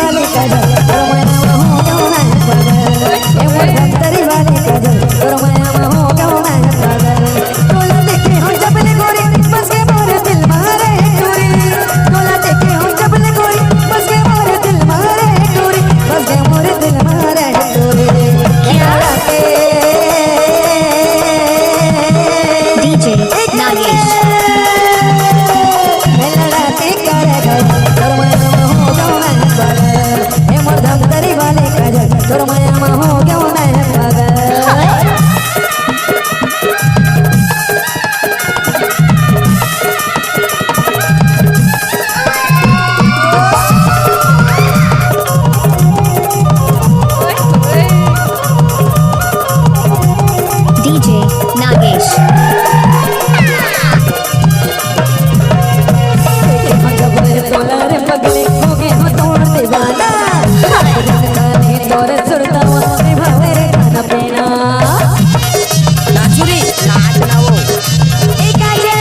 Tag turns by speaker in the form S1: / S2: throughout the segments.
S1: वाले काजल तोर माया में हो क्यों मैं पागल ए मोर धमतरी वाले काजल तोर माया में हो क्यों मैं पागल तोला देखे हो जबले गोरी बस के मोरे दिल मारे टूरी तोला देखे हो जबले गोरी बस के मोरे दिल मारे टूरी बस के मोरे दिल मारे टूरी क्या के
S2: डीजे नागेश
S1: तोर माया में हो क्यों मैं पागल
S2: डीजे नागेश
S1: तोलारे पगले हो गए हो तोड़ दीवाना तोरे सुरता वाले भावे रे खाना पीना
S3: नाचुरी नाच ना वो
S1: एक आजे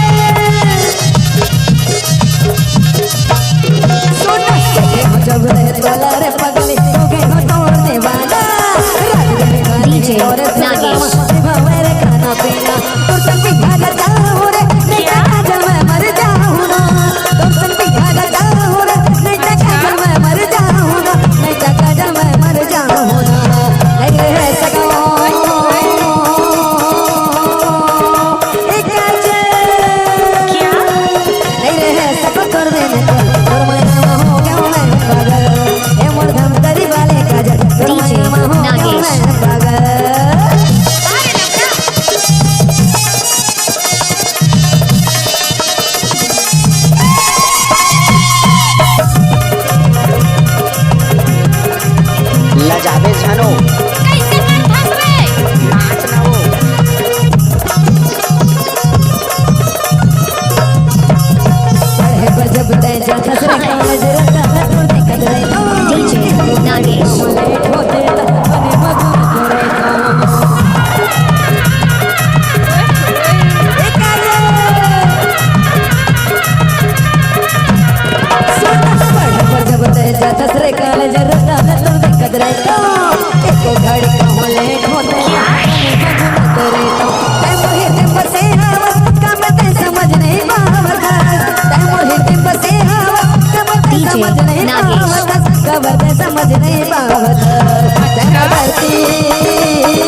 S1: सोना सके हो जब रे तोलारे पगले हो गए हो तोड़ दीवाना
S2: डीजे नागेश
S1: भावे रे खाना पीना तुर संग बिहार जाऊं रे नहीं काजल मैं मर जाऊं ना तुर संग बिहार जाऊं रे नहीं काजल मैं मर जाऊं ना नहीं काजल मैं मर जाऊं ना नहीं रे सको एक काजल
S2: क्या
S1: नहीं रे सको तोर में तोर माया में हो क्यों मैं पागल ए मोर धमतरी वाले काजल तोर माया में हो क्यों मैं पागल
S3: लजाबे जानो
S2: कैसे मन फंस रे
S3: नाच ना वो
S1: पढ़े बजब ते जाता सरे कॉलेज रखा है तोर ते कदरे
S2: डीजे नागेश
S1: लेट होते बने मधुर करे एक आजे सोना पढ़े बजब ते जाता सरे कॉलेज रखा है तोर ते कदरे एको घड़ी को लेट होते बने मधुर करे ते मोहे ते बसे हवा काम ते समझ नहीं बावत ते मोहे ते बसे हवा काम ते समझ नहीं बावत कबर ते समझ नहीं बावत ते धरती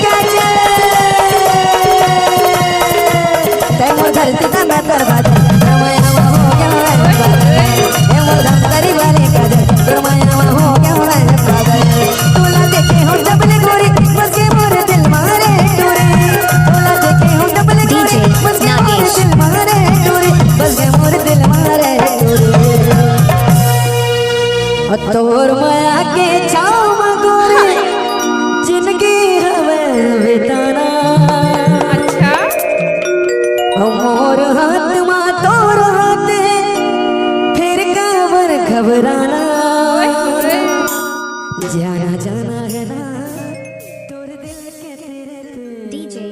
S1: काजल ते मोर धरती का मैं बर्बाद माया में हो गया मैं पागल ए मोर धमतरी वाले काजल तोर माया में हो गया मैं पागल तोला देखे हो जबले गोरी बस के मोरे दिल मारे टूरी तोला देखे हो जबले गोरी बस के मोरे दिल मारे टूरी बस के मोरे दिल मारे टूरी तोर माया के छाव में गोरी जिंदगी हवे बिताना
S2: अच्छा
S1: मोर हाथ मा तोर हाथ फिर कबर घबराना